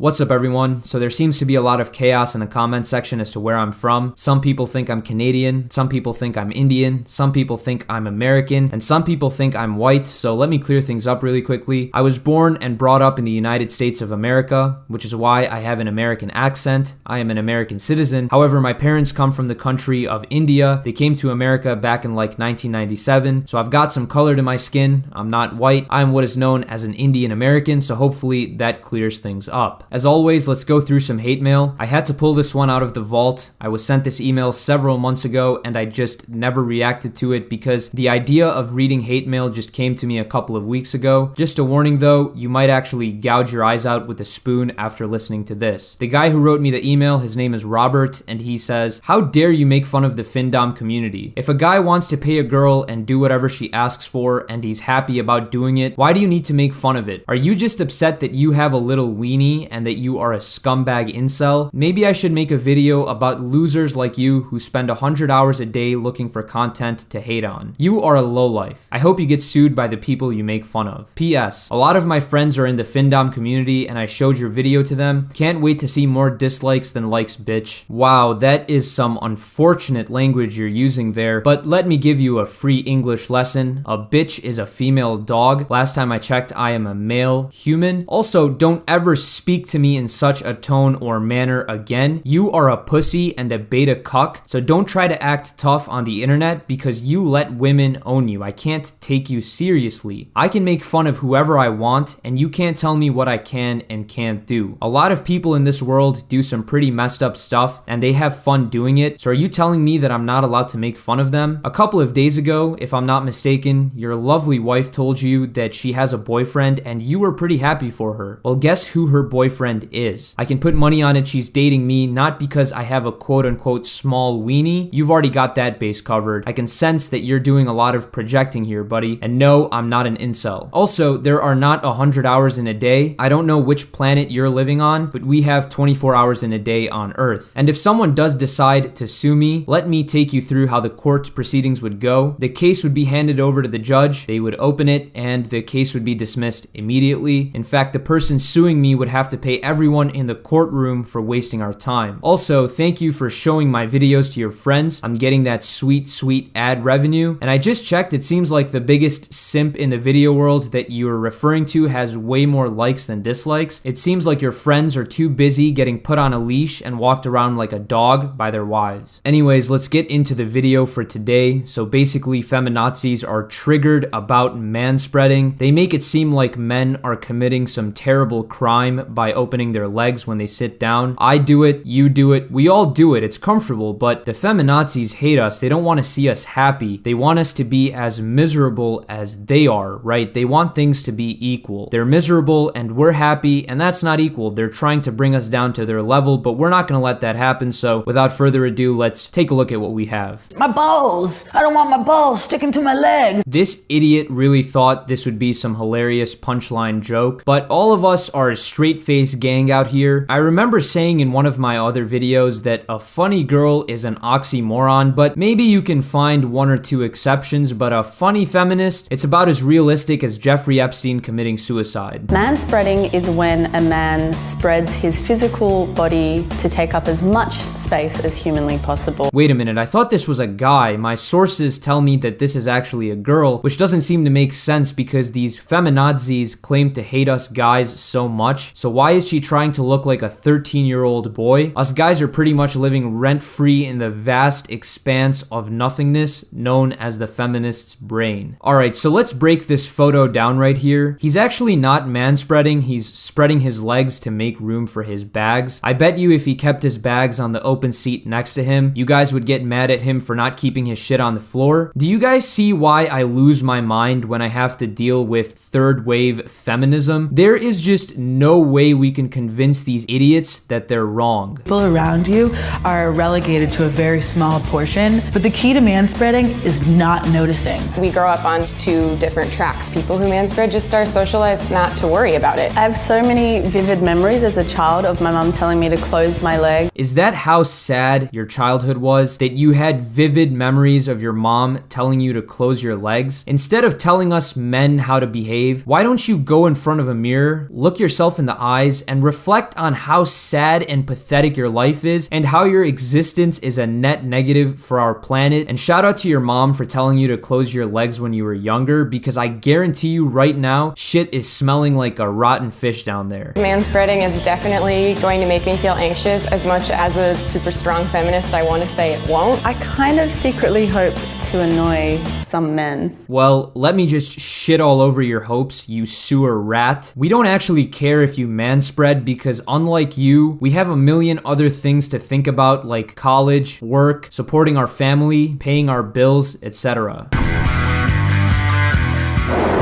What's up everyone? So there seems to be a lot of chaos in the comment section as to where I'm from. Some people think I'm Canadian, some people think I'm Indian, some people think I'm American, and some people think I'm white, so let me clear things up really quickly. I was born and brought up in the United States of America, which is why I have an American accent. I am an American citizen. However, my parents come from the country of India. They came to America back in like 1997, so I've got some color to my skin. I'm not white. I'm what is known as an Indian American, so hopefully that clears things up. As always, let's go through some hate mail. I had to pull this one out of the vault. I was sent this email several months ago and I just never reacted to it because the idea of reading hate mail just came to me a couple of weeks ago. Just a warning though, you might actually gouge your eyes out with a spoon after listening to this. The guy who wrote me the email, his name is Robert, and he says, "How dare you make fun of the FinDom community? If a guy wants to pay a girl and do whatever she asks for and he's happy about doing it, why do you need to make fun of it? Are you just upset that you have a little weenie and that you are a scumbag incel? Maybe I should make a video about losers like you who spend 100 hours a day looking for content to hate on. You are a lowlife. I hope you get sued by the people you make fun of. P.S. A lot of my friends are in the FinDom community and I showed your video to them. Can't wait to see more dislikes than likes, bitch." Wow, that is some unfortunate language you're using there, but let me give you a free English lesson. A bitch is a female dog. Last time I checked, I am a male human. Also, don't ever speak to me in such a tone or manner again. You are a pussy and a beta cuck, so don't try to act tough on the internet because you let women own you. I can't take you seriously. I can make fun of whoever I want, and you can't tell me what I can and can't do. A lot of people in this world do some pretty messed up stuff, and they have fun doing it, so are you telling me that I'm not allowed to make fun of them? A couple of days ago, if I'm not mistaken, your lovely wife told you that she has a boyfriend, and you were pretty happy for her. Well, guess who her boyfriend is? I can put money on it she's dating me, not because I have a quote-unquote small weenie. You've already got that base covered. I can sense that you're doing a lot of projecting here, buddy, and no, I'm not an incel. Also, there are not 100 hours in a day. I don't know which planet you're living on, but we have 24 hours in a day on Earth. And if someone does decide to sue me, let me take you through how the court proceedings would go. The case would be handed over to the judge, they would open it, and the case would be dismissed immediately. In fact, the person suing me would have to pay everyone in the courtroom for wasting our time. Also, thank you for showing my videos to your friends. I'm getting that sweet ad revenue. And I just checked, it seems like the biggest simp in the video world that you're referring to has way more likes than dislikes. It seems like your friends are too busy getting put on a leash and walked around like a dog by their wives. Anyways, let's get into the video for today. So basically, feminazis are triggered about manspreading. They make it seem like men are committing some terrible crime by opening their legs when they sit down. I do it, you do it, we all do it, it's comfortable, but the feminazis hate us. They don't want to see us happy. They want us to be as miserable as they are, right? They want things to be equal. They're miserable and we're happy, and that's not equal. They're trying to bring us down to their level, but we're not gonna let that happen, so without further ado, let's take a look at what we have. My balls! I don't want my balls sticking to my legs! This idiot really thought this would be some hilarious punchline joke, but all of us are a straight-faced gang out here. I remember saying in one of my other videos that a funny girl is an oxymoron, but maybe you can find one or two exceptions, but a funny feminist, it's about as realistic as Jeffrey Epstein committing suicide. Manspreading is when a man spreads his physical body to take up as much space as humanly possible. Wait a minute, I thought this was a guy. My sources tell me that this is actually a girl, which doesn't seem to make sense because these feminazis claim to hate us guys so much. So why is she trying to look like a 13-year-old boy? Us guys are pretty much living rent-free in the vast expanse of nothingness known as the feminist's brain. Alright, so let's break this photo down right here. He's actually not manspreading, he's spreading his legs to make room for his bags. I bet you if he kept his bags on the open seat next to him, you guys would get mad at him for not keeping his shit on the floor. Do you guys see why I lose my mind when I have to deal with third wave feminism? There is just no way we can convince these idiots that they're wrong. People around you are relegated to a very small portion, but the key to manspreading is not noticing. We grow up on two different tracks. People who manspread just are socialized not to worry about it. I have so many vivid memories as a child of my mum telling me to close my leg. Is that how sad your childhood was? That you had vivid memories of your mom telling you to close your legs? Instead of telling us men how to behave, why don't you go in front of a mirror, look yourself in the eyes, eyes and reflect on how sad and pathetic your life is and how your existence is a net negative for our planet. And shout out to your mom for telling you to close your legs when you were younger, because I guarantee you right now, shit is smelling like a rotten fish down there. Manspreading is definitely going to make me feel anxious. As much as a super strong feminist, I want to say it won't. I kind of secretly hope to annoy some men. Well, let me just shit all over your hopes, you sewer rat. We don't actually care if you manspread, because unlike you, we have a million other things to think about, like college, work, supporting our family, paying our bills, etc.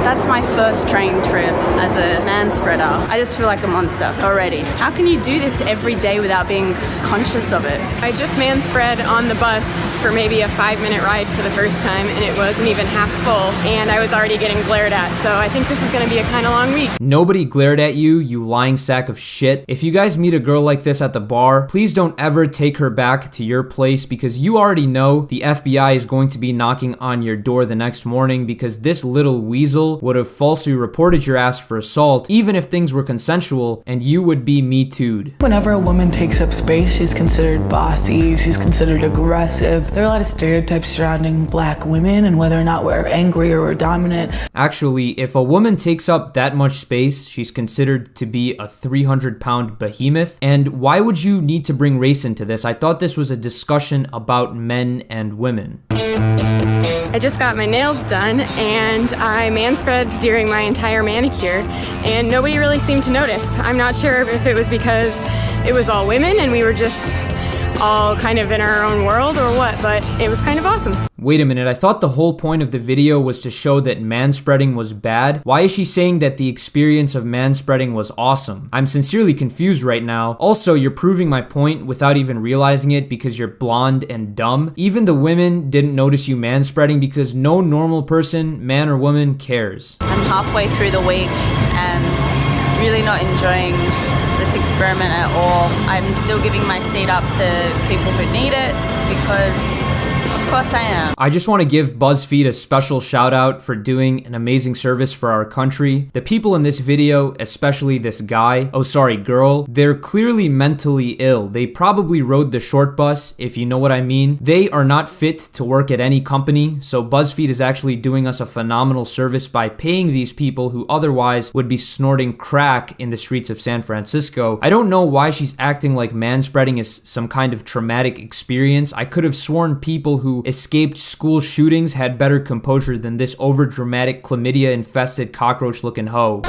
That's my first train trip as a manspreader. I just feel like a monster already. How can you do this every day without being conscious of it? I just manspread on the bus for maybe a 5-minute ride for the first time, and it wasn't even half full, and I was already getting glared at, so I think this is gonna be a kind of long week. Nobody glared at you, you lying sack of shit. If you guys meet a girl like this at the bar, please don't ever take her back to your place, because you already know the FBI is going to be knocking on your door the next morning, because this little weasel would have falsely reported your ass for assault, even if things were consensual, and you would be Me Too'd. Whenever a woman takes up space, she's considered bossy, she's considered aggressive. There are a lot of stereotypes surrounding black women and whether or not we're angry or we're dominant. Actually, if a woman takes up that much space, she's considered to be a 300-pound behemoth. And why would you need to bring race into this? I thought this was a discussion about men and women. I just got my nails done, and I manspread during my entire manicure, and nobody really seemed to notice. I'm not sure if it was because it was all women and we were just all kind of in our own world or what, but it was kind of awesome. Wait a minute, I thought the whole point of the video was to show that manspreading was bad. Why is she saying that the experience of manspreading was awesome? I'm sincerely confused right now. Also, you're proving my point without even realizing it because you're blonde and dumb. Even the women didn't notice you manspreading because no normal person, man or woman, cares. I'm halfway through the week and really not enjoying this experiment at all. I'm still giving my seat up to people who need it because of course I am. I just want to give Buzzfeed a special shout out for doing an amazing service for our country. The people in this video, especially this guy, girl, they're clearly mentally ill. They probably rode the short bus, if you know what I mean. They are not fit to work at any company, so Buzzfeed is actually doing us a phenomenal service by paying these people who otherwise would be snorting crack in the streets of San Francisco. I don't know why she's acting like manspreading is some kind of traumatic experience. I could have sworn people who escaped school shootings had better composure than this overdramatic chlamydia-infested cockroach-looking hoe.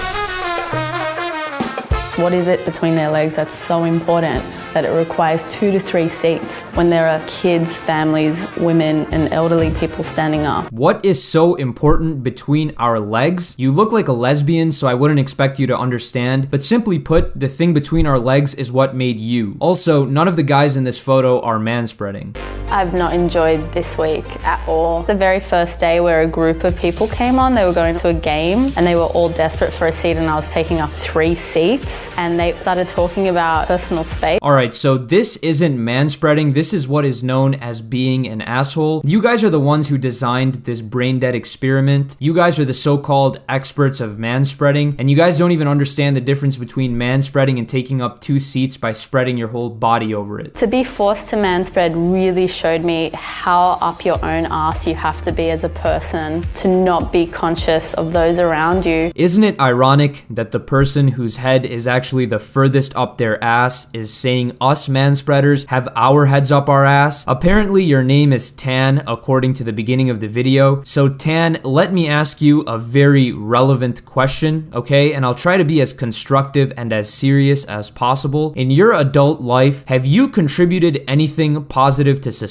What is it between their legs that's so important that it requires 2 to 3 seats when there are kids, families, women, and elderly people standing up? What is so important between our legs? You look like a lesbian, so I wouldn't expect you to understand, but simply put, the thing between our legs is what made you. Also, none of the guys in this photo are manspreading. I've not enjoyed this week at all. The very first day where a group of people came on, they were going to a game and they were all desperate for a seat and I was taking up 3 seats and they started talking about personal space. Alright, so this isn't manspreading, this is what is known as being an asshole. You guys are the ones who designed this brain dead experiment. You guys are the so-called experts of manspreading, and you guys don't even understand the difference between manspreading and taking up 2 seats by spreading your whole body over it. To be forced to manspread really showed me how up your own ass you have to be as a person to not be conscious of those around you. Isn't it ironic that the person whose head is actually the furthest up their ass is saying us manspreaders have our heads up our ass? Apparently your name is Tan, according to the beginning of the video. So Tan, let me ask you a very relevant question, okay? And I'll try to be as constructive and as serious as possible. In your adult life, have you contributed anything positive to society?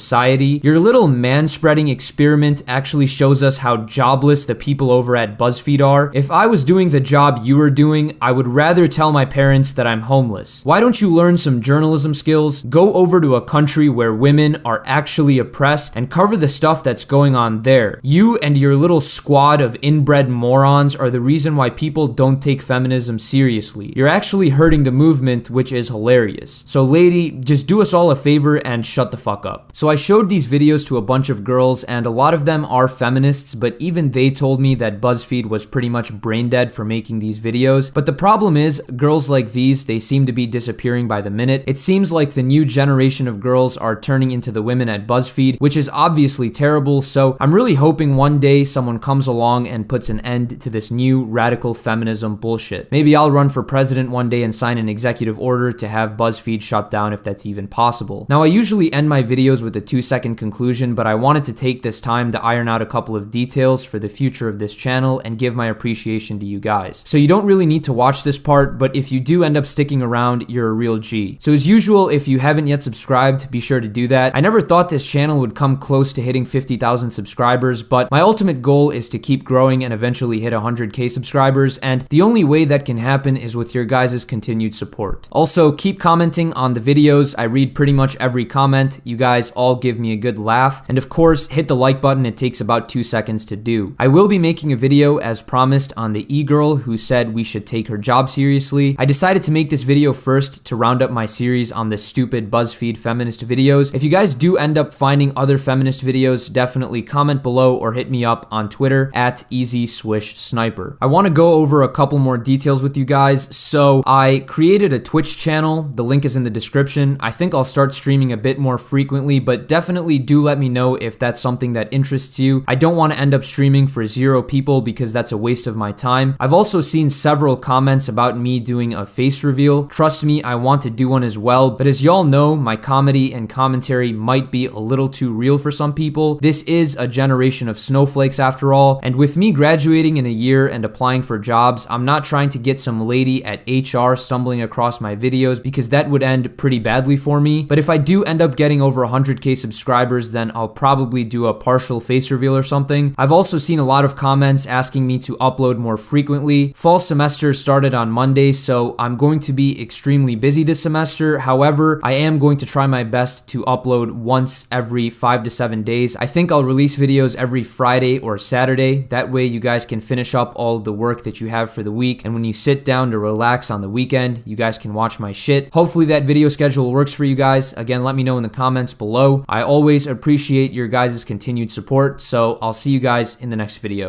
Your little manspreading experiment actually shows us how jobless the people over at Buzzfeed are. If I was doing the job you were doing, I would rather tell my parents that I'm homeless. Why don't you learn some journalism skills, go over to a country where women are actually oppressed and cover the stuff that's going on there? You and your little squad of inbred morons are the reason why people don't take feminism seriously. You're actually hurting the movement, which is hilarious. So lady, just do us all a favor and shut the fuck up. So So I showed these videos to a bunch of girls, and a lot of them are feminists, but even they told me that BuzzFeed was pretty much brain dead for making these videos. But the problem is, girls like these, they seem to be disappearing by the minute. It seems like the new generation of girls are turning into the women at BuzzFeed, which is obviously terrible, so I'm really hoping one day someone comes along and puts an end to this new radical feminism bullshit. Maybe I'll run for president one day and sign an executive order to have BuzzFeed shut down if that's even possible. Now, I usually end my videos with a 2-second conclusion, but I wanted to take this time to iron out a couple of details for the future of this channel and give my appreciation to you guys. So you don't really need to watch this part, but if you do end up sticking around, you're a real G. So as usual, if you haven't yet subscribed, be sure to do that. I never thought this channel would come close to hitting 50,000 subscribers, but my ultimate goal is to keep growing and eventually hit 100K subscribers, and the only way that can happen is with your guys' continued support. Also, keep commenting on the videos. I read pretty much every comment. You guys all give me a good laugh. And of course, hit the like button. It takes about 2 seconds to do. I will be making a video as promised on the e-girl who said we should take her job seriously. I decided to make this video first to round up my series on the stupid BuzzFeed feminist videos. If you guys do end up finding other feminist videos, definitely comment below or hit me up on Twitter at @EasySwishSniper. I want to go over a couple more details with you guys. So I created a Twitch channel. The link is in the description. I think I'll start streaming a bit more frequently, but definitely do let me know if that's something that interests you. I don't want to end up streaming for 0 people because that's a waste of my time. I've also seen several comments about me doing a face reveal. Trust me, I want to do one as well, but as y'all know, my comedy and commentary might be a little too real for some people. This is a generation of snowflakes after all, and with me graduating in a year and applying for jobs, I'm not trying to get some lady at HR stumbling across my videos because that would end pretty badly for me. But if I do end up getting over 100K subscribers, then I'll probably do a partial face reveal or something. I've also seen a lot of comments asking me to upload more frequently. Fall semester started on Monday, so I'm going to be extremely busy this semester. However, I am going to try my best to upload once every 5 to 7 days. I think I'll release videos every Friday or Saturday. That way you guys can finish up all the work that you have for the week, and when you sit down to relax on the weekend, you guys can watch my shit. Hopefully that video schedule works for you guys. Again, let me know in the comments below. I always appreciate your guys' continued support, so I'll see you guys in the next video.